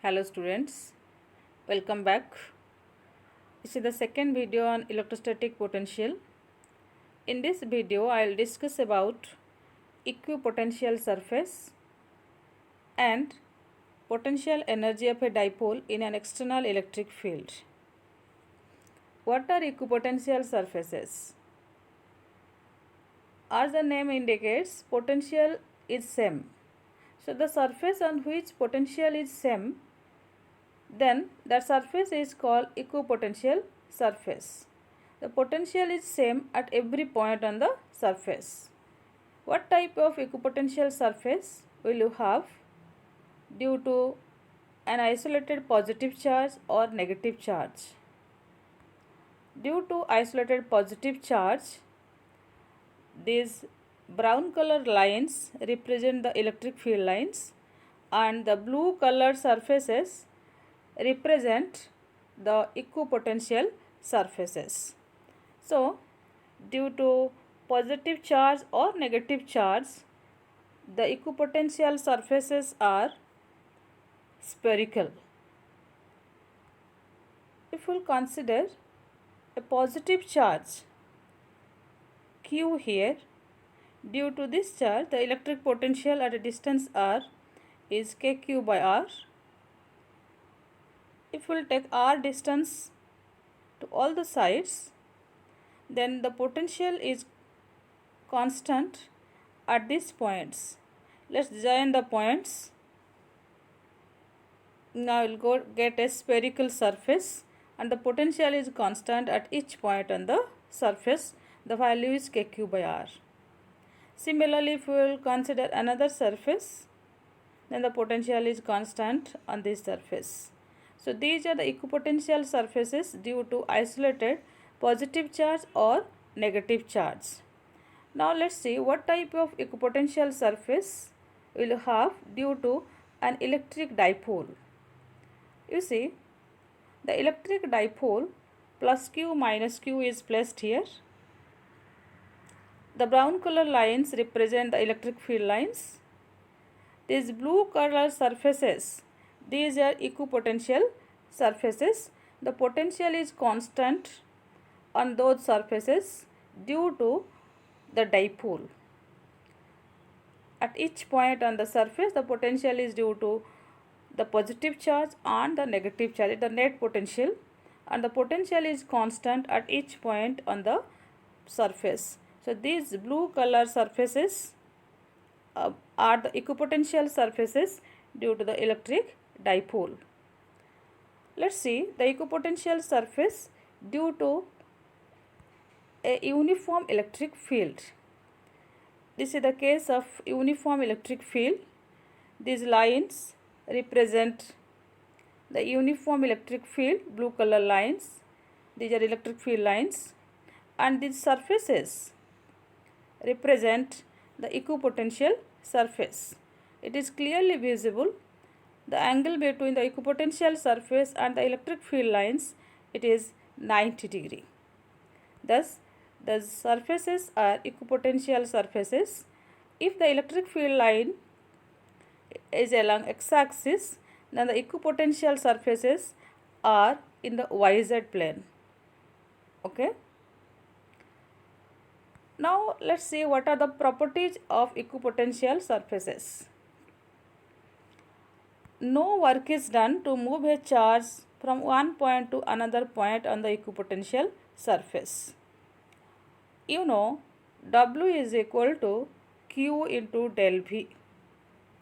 Hello students, welcome back. This is the second video on electrostatic potential. In this video, I will discuss about equipotential surface and potential energy of a dipole in an external electric field. What are equipotential surfaces? As the name indicates, potential is same. So the surface on which potential is same, then that surface is called equipotential surface. The potential is same at every point on the surface. What type of equipotential surface will you have due to an isolated positive charge or negative charge? Due to isolated positive charge, these brown color lines represent the electric field lines and the blue color surfaces represent the equipotential surfaces. So, due to positive charge or negative charge, the equipotential surfaces are spherical. If we consider a positive charge Q here, due to this charge, the electric potential at a distance r is kq by r. If we will take r distance to all the sides, then the potential is constant at these points. Let's join the points. Now we'll go get a spherical surface and the potential is constant at each point on the surface. The value is kq by r. Similarly, if we will consider another surface, then the potential is constant on this surface. So these are the equipotential surfaces due to isolated positive charge or negative charge. Now let's see what type of equipotential surface we will have due to an electric dipole. You see, the electric dipole plus q minus q is placed here. The brown color lines represent the electric field lines. These blue color surfaces, these are equipotential surfaces. The potential is constant on those surfaces due to the dipole. At each point on the surface, the potential is due to the positive charge and the negative charge, the net potential, and the potential is constant at each point on the surface. So these blue color surfaces are the equipotential surfaces due to the electric dipole. Let's see the equipotential surface due to a uniform electric field. This is the case of uniform electric field. These lines represent the uniform electric field, blue color lines. These are electric field lines, and these surfaces represent the equipotential surface. It is clearly visible the angle between the equipotential surface and the electric field lines, it is 90 degree. Thus, the surfaces are equipotential surfaces. If the electric field line is along x-axis, then the equipotential surfaces are in the YZ plane. Okay. Now let's see what are the properties of equipotential surfaces. No work is done to move a charge from one point to another point on the equipotential surface. You know, W is equal to Q into del V.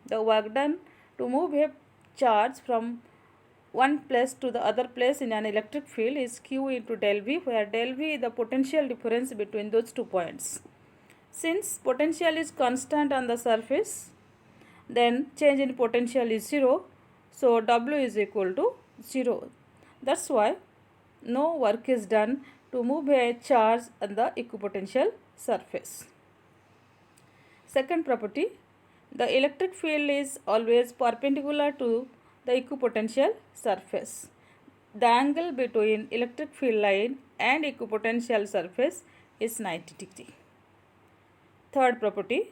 The work done to move a charge from one place to the other place in an electric field is Q into del V, where del V is the potential difference between those 2 points. Since potential is constant on the surface, then change in potential is 0, so W is equal to 0. That's why no work is done to move a charge on the equipotential surface. Second property, the electric field is always perpendicular to the equipotential surface. The angle between electric field line and equipotential surface is 90 degree. Third property,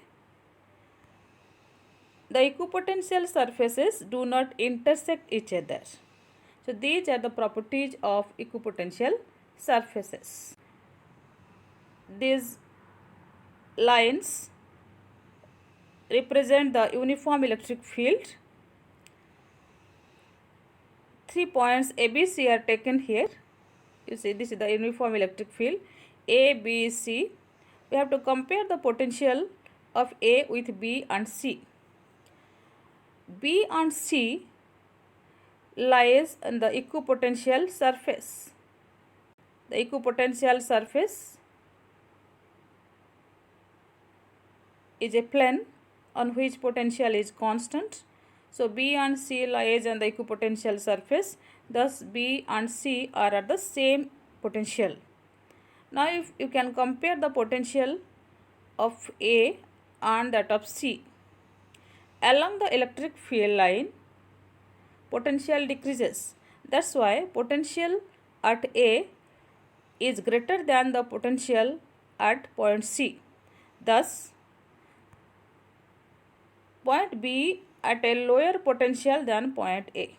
the equipotential surfaces do not intersect each other. So these are the properties of equipotential surfaces. These lines represent the uniform electric field. 3 points A, B, C are taken here. You see, this is the uniform electric field A, B, C. We have to compare the potential of A with B and C. B and C lies on the equipotential surface. The equipotential surface is a plane on which potential is constant. So B and C lies on the equipotential surface. Thus B and C are at the same potential. Now if you can compare the potential of A and that of C. Along the electric field line, potential decreases. That's why potential at A is greater than the potential at point C. Thus, point B at a lower potential than point A.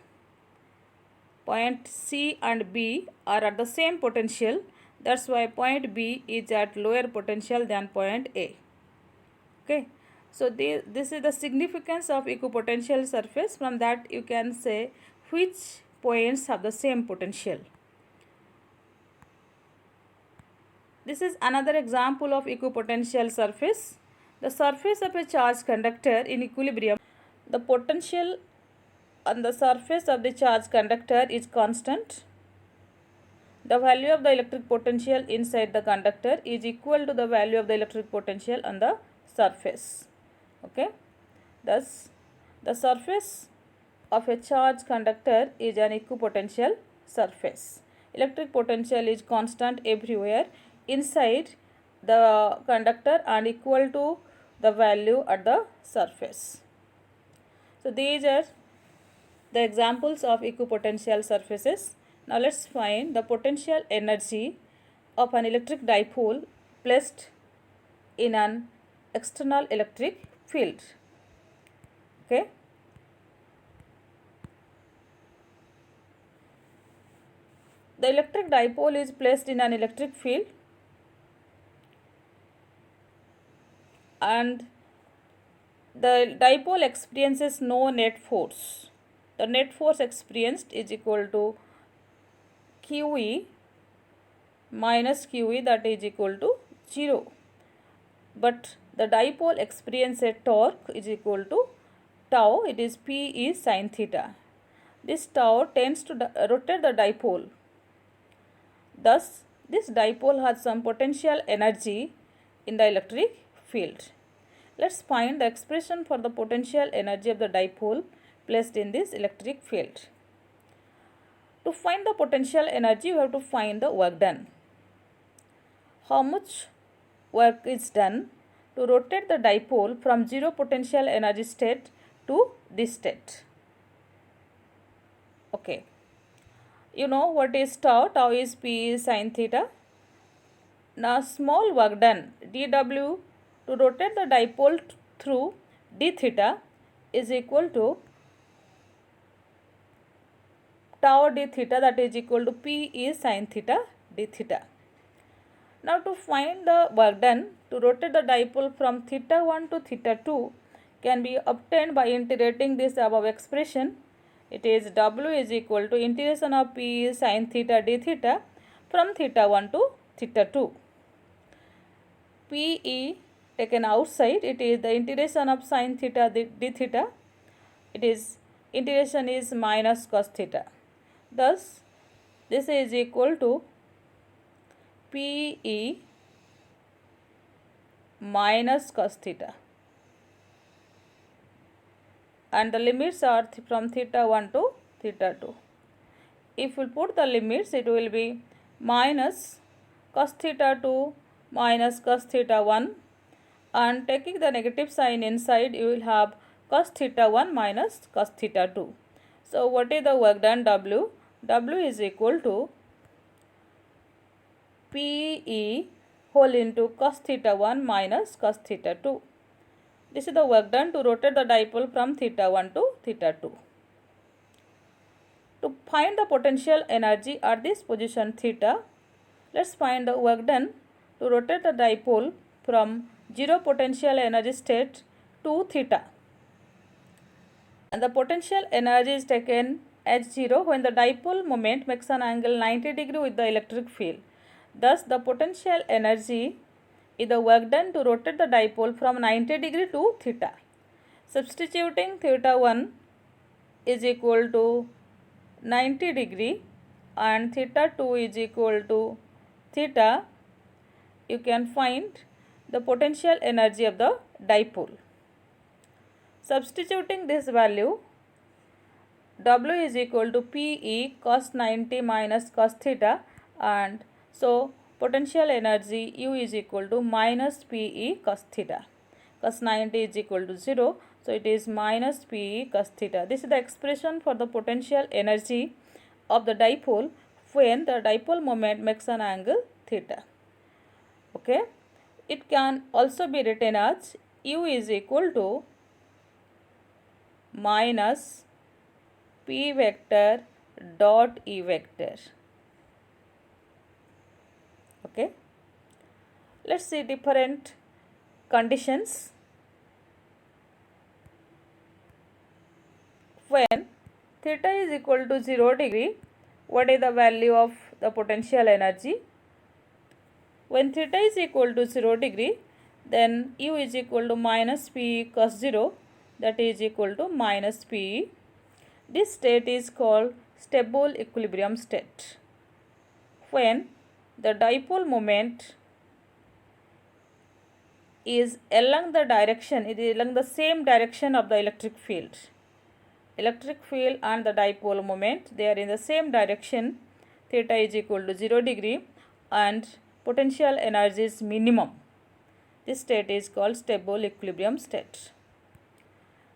Point C and B are at the same potential. That's why point B is at lower potential than point A. Okay. So this is the significance of equipotential surface. From that you can say which points have the same potential. This is another example of equipotential surface. The surface of a charged conductor in equilibrium. The potential on the surface of the charged conductor is constant. The value of the electric potential inside the conductor is equal to the value of the electric potential on the surface. Okay. Thus, the surface of a charged conductor is an equipotential surface. Electric potential is constant everywhere inside the conductor and equal to the value at the surface. So these are the examples of equipotential surfaces. Now let's find the potential energy of an electric dipole placed in an external electric field. Okay. The electric dipole is placed in an electric field and the dipole experiences no net force. The net force experienced is equal to QE minus QE, that is equal to 0. But the dipole experiences a torque is equal to tau, it is P is sin theta. This tau tends to rotate the dipole. Thus, this dipole has some potential energy in the electric field. Let's find the expression for the potential energy of the dipole placed in this electric field. To find the potential energy, you have to find the work done. How much work is done to rotate the dipole from zero potential energy state to this state? Okay. You know what is tau? Tau is P sin theta. Now small work done dW to rotate the dipole through d theta is equal to tau d theta, that is equal to P is sin theta d theta. Now to find the work done to rotate the dipole from theta 1 to theta 2 can be obtained by integrating this above expression. It is W is equal to integration of P sin theta d theta from theta 1 to theta 2. PE taken outside, it is the integration of sin theta d theta. It is integration is minus cos theta. Thus, this is equal to PE minus cos theta. And the limits are from theta 1 to theta 2. If we put the limits, it will be minus cos theta 2 minus cos theta 1, and taking the negative sign inside, you will have cos theta 1 minus cos theta 2. So what is the work done? W? W is equal to PE whole into cos theta 1 minus cos theta 2. This is the work done to rotate the dipole from theta 1 to theta 2. To find the potential energy at this position theta, let's find the work done to rotate the dipole from 0 potential energy state to theta. And the potential energy is taken as 0 when the dipole moment makes an angle 90 degree with the electric field. Thus, the potential energy is the work done to rotate the dipole from 90 degree to theta. Substituting theta 1 is equal to 90 degree and theta 2 is equal to theta, you can find the potential energy of the dipole. Substituting this value, W is equal to PE cos 90 minus cos theta, and so potential energy U is equal to minus PE cos theta. Cos 90 is equal to 0, so it is minus PE cos theta. This is the expression for the potential energy of the dipole when the dipole moment makes an angle theta. Okay, it can also be written as U is equal to minus P vector dot E vector. Okay, let's see different conditions. When theta is equal to 0 degree, what is the value of the potential energy? When theta is equal to 0 degree, then U is equal to minus P cos 0, that is equal to minus P. This state is called stable equilibrium state. When the dipole moment is along the direction, it is along the same direction of the electric field. Electric field and the dipole moment, they are in the same direction. Theta is equal to 0 degree and potential energy is minimum. This state is called stable equilibrium state.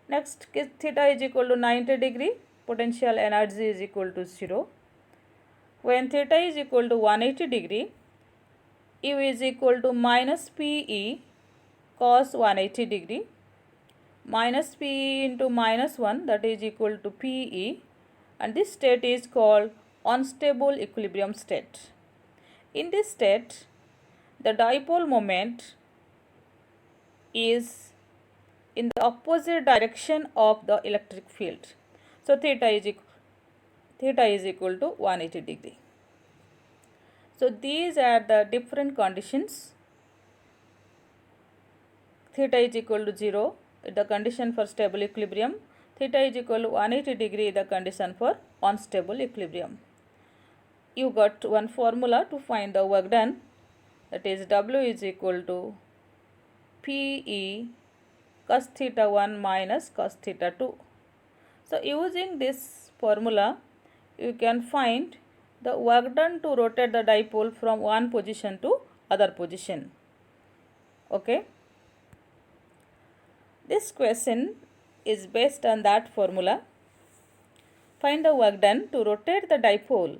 Next, theta is equal to 90 degree, potential energy is equal to 0. When theta is equal to 180 degree, U is equal to minus PE cos 180 degree. Minus PE into minus 1, that is equal to PE, and this state is called unstable equilibrium state. In this state, the dipole moment is in the opposite direction of the electric field. So theta is equal to 180 degree. So these are the different conditions. Theta is equal to 0, the condition for stable equilibrium. Theta is equal to 180 degree, the condition for unstable equilibrium. You got one formula to find the work done, that is W is equal to PE cos theta 1 minus cos theta 2. So using this formula, you can find the work done to rotate the dipole from one position to other position. Okay. This question is based on that formula. Find the work done to rotate the dipole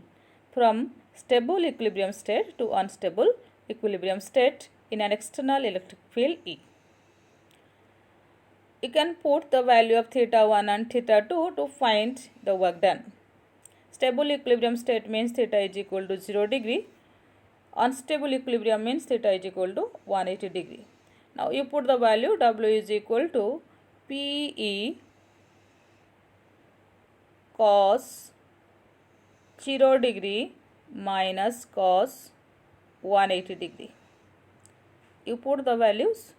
from stable equilibrium state to unstable equilibrium state in an external electric field E. You can put the value of theta 1 and theta 2 to find the work done. Stable equilibrium state means theta is equal to 0 degree. Unstable equilibrium means theta is equal to 180 degree. Now you put the value W is equal to PE cos 0 degree minus cos 180 degree. You put the values.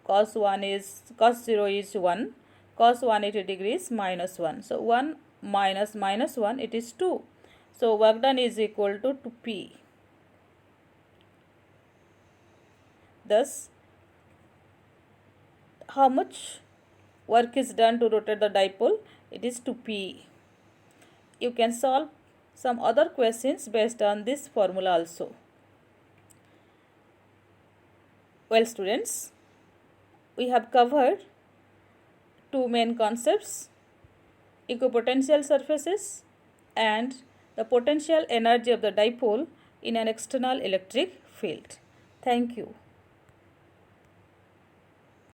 Cos 0 is 1, cos 180 degree is minus 1. So 1 minus minus 1, it is 2. So work done is equal to 2P. Thus, how much work is done to rotate the dipole? It is 2P. You can solve some other questions based on this formula also. Well students, we have covered two main concepts, equipotential surfaces and the potential energy of the dipole in an external electric field. Thank you.